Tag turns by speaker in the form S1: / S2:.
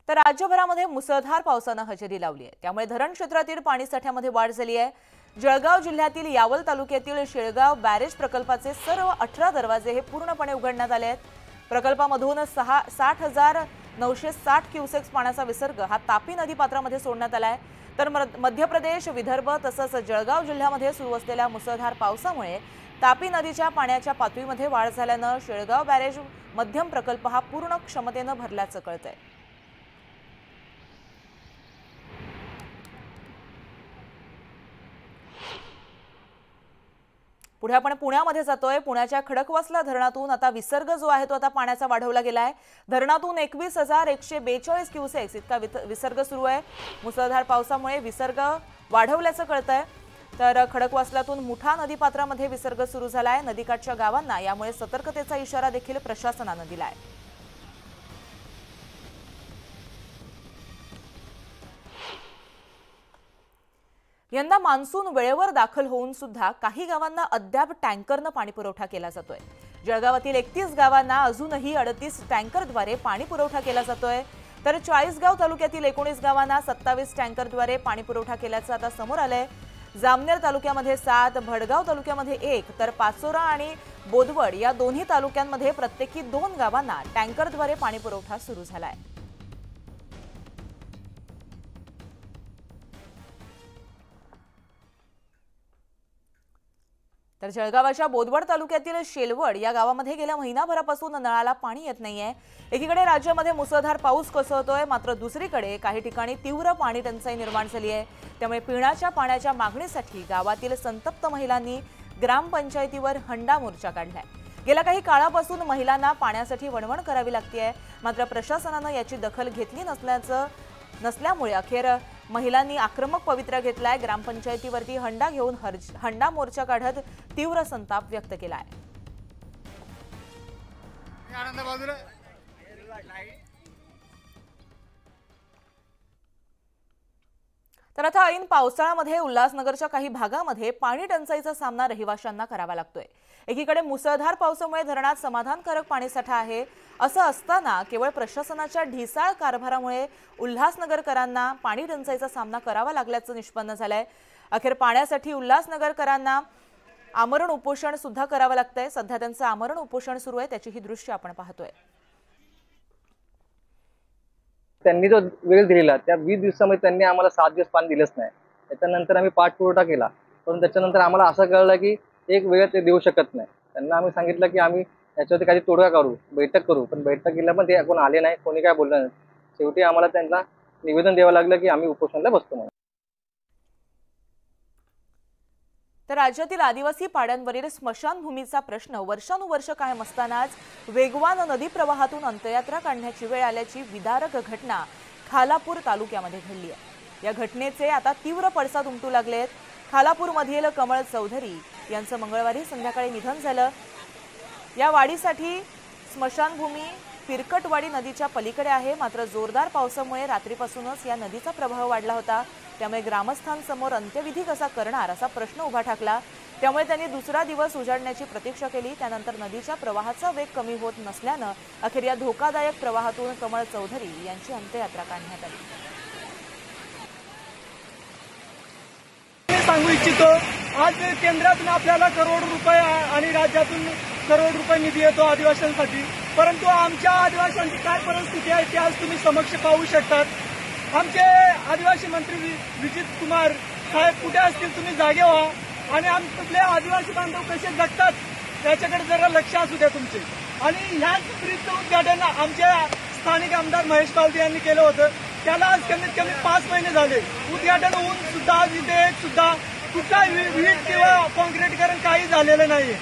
S1: तर राज्यभरामध्ये मुसळधार पावसानं हजेरी लावली आहे। त्यामुळे धरण क्षेत्रातील पाणी साठ्यामध्ये वाढ झाली आहे। जळगाव जिल्ह्यातील यावल तालुक्यातील शेळगाव बॅरेज प्रकल्पाचे सर्व 18 दरवाजे हे पूर्णपणे उघडण्यात आले आहेत। प्रकल्पामधून 60,960 क्युसेक्स पाण्याचा विसर्ग हा तापी नदी पात्रामध्ये सोडण्यात आला आहे। तर मध्य प्रदेश, विदर्भ तसंच जळगाव जिल्ह्यामध्ये सुरू असलेल्या मुसळधार पावसामुळे तापी नदीच्या पाण्याच्या पातळीमध्ये वाढ झाल्याने शेळगाव बॅरेज मध्यम प्रकल्प हा पूर्ण क्षमतेने भरल्याचं कळतंय। पुढे आपण पुण्यामध्ये जातोय। पुण्याच्या खडकवासला धरणातून आता विसर्ग जो आहे तो आता पाण्याचा वाढवला गेलाय। धरणातून 21,142 क्युसेक्स इतका विसर्ग सुरू आहे। मुसळधार पावसामुळे विसर्ग वाढवल्याचं कळतंय। तर खडकवासलातून मुठा नदीपात्रामध्ये विसर्ग सुरू झालाय। नदीकाठच्या गावांना यामुळे सतर्कतेचा इशारा देखील प्रशासनाने दिलाय। यंदा मान्सून वेळेवर दाखल होऊन सुद्धा काही गावांना अद्याप टँकरने पाणी पुरवठा केला जातोय। जळगावातील 31 गावांना अजूनही 38 टँकरद्वारे पाणी पुरवठा केला जातोय। तर 40गाव तालुक्यातील 19 गावांना 27 टँकरद्वारे पाणी पुरवठा केल्याचं आता समोर आलंय। जामनेर तालुक्यामध्ये 7, भडगाव तालुक्यामध्ये 1 तर पाचोरा आणि बोदवड या दोन्ही तालुक्यांमध्ये प्रत्येकी 2 गावांना टँकरद्वारे पाणी पुरवठा सुरू झालाय। तर जळगावाच्या बोदवड तालुक्यातील शेलवड या गावामध्ये गेल्या महिनाभरापासून नळाला पाणी येत नाहीये। एकीकडे राज्यामध्ये मुसळधार पाऊस कोसळतोय, मात्र दुसरीकडे काही ठिकाणी तीव्र पाणी टंचाई निर्माण झाली आहे। त्यामुळे पिण्याच्या पाण्याच्या मागणीसाठी गावातील संतप्त महिलांनी ग्रामपंचायतीवर हंडा मोर्चा काढलाय। गेल्या काही काळापासून महिलांना पाण्यासाठी वणवण करावी लागतेय, मात्र प्रशासनाने याची दखल घेतली नसल्यामुळे अखेर महिलांनी आक्रमक पवित्रा घेतलाय। ग्रामपंचायतीवरती हंडा घेऊन हंडा मोर्चा काढत तीव्र संताप व्यक्त केलाय। तर आता ऐन पावसाळ्यामध्ये उल्हासनगरच्या काही भागामध्ये पाणी टंचाईचा सामना रहिवाशांना करावा लागतोय। एकीकडे मुसळधार पावसामुळे धरणात समाधानकारक पाणीसाठा आहे, असं असताना केवळ प्रशासनाच्या ढिसाळ कारभारामुळे उल्हासनगरकरांना पाणी टंचाईचा सामना करावा लागल्याचं निष्पन्न झालंय। अखेर पाण्यासाठी उल्हासनगरकरांना आमरण उपोषण सुद्धा करावं लागतंय। सध्या त्यांचं आमरण उपोषण सुरू आहे, त्याची ही दृश्य आपण पाहतोय।
S2: त्यांनी जो वेळ दिलेला त्या 20 दिवसामध्ये त्यांनी आम्हाला 7 दिवस पाणी दिलंच नाही। त्याच्यानंतर आम्ही पाठपुरावा केला, पण त्याच्यानंतर आम्हाला असं कळलं की एक वेळ ते देऊ शकत नाही। त्यांना आम्ही सांगितलं की आम्ही याच्यावरती काही तोडगा करू, बैठक करू, पण बैठकीला पण ते कोण आले नाही, कोणी काय बोललं नाही। शेवटी आम्हाला त्यांना निवेदन द्यावं लागलं की आम्ही उपोषणाला बसतो म्हणून।
S1: तर राज्यातील आदिवासी पाड्यांवरील स्मशानभूमीचा प्रश्न वर्षानुवर्ष कायम असतानाच वेगवान नदी प्रवाहातून अंत्ययात्रा काढण्याची वेळ आल्याची विदारक घटना खालापूर तालुक्यामध्ये घडली आहे। या घटनेचे आता तीव्र पडसाद उमटू लागलेत। खालापूरमधील कमळ चौधरी यांचं मंगळवारी संध्याकाळी निधन झालं। या वाडीसाठी स्मशानभूमी पिरकटवाडी नदीच्या पलीकडे आहे, मात्र जोरदार पावसामुळे रात्रीपासूनच या नदीचा प्रवाह वाढला होता। त्यामुळे ग्रामस्थांसमोर अंत्यविधी कसा करणार असा प्रश्न उभा ठाकला। त्यामुळे त्यांनी दुसरा दिवस उजाडण्याची प्रतीक्षा केली। त्यानंतर नदीच्या प्रवाहाचा वेग कमी होत नसल्याने अखेर या धोकादायक प्रवाहातून कमळ चौधरी यांची अंत्ययात्रा काढण्यात आली।
S3: सांगू इच्छितो, आज केंद्रातून आपल्याला करोड रुपये आणि राज्यातून करोड रुपये निधी येतो आदिवासींसाठी, परंतु आमच्या आदिवासींची काय परिस्थिती आहे ते आज तुम्ही समक्ष पाहू शकतात। आमचे आदिवासी मंत्री विजित कुमार साहेब कुठे असतील, तुम्ही जागे व्हा आणि आमचे आदिवासी बांधव कसे जगतात याच्याकडे जरा लक्ष असू द्या तुमचे। आणि ह्याच ब्रिजचं उद्घाटन आमच्या स्थानिक आमदार महेश बालदी यांनी केलं होतं। त्याला आज कमीत कमी 5 महिने झाले। उद्घाटन होऊन सुद्धा इथे सुद्धा कुठला वीट किंवा कॉन्क्रीटीकरण काही झालेलं नाही।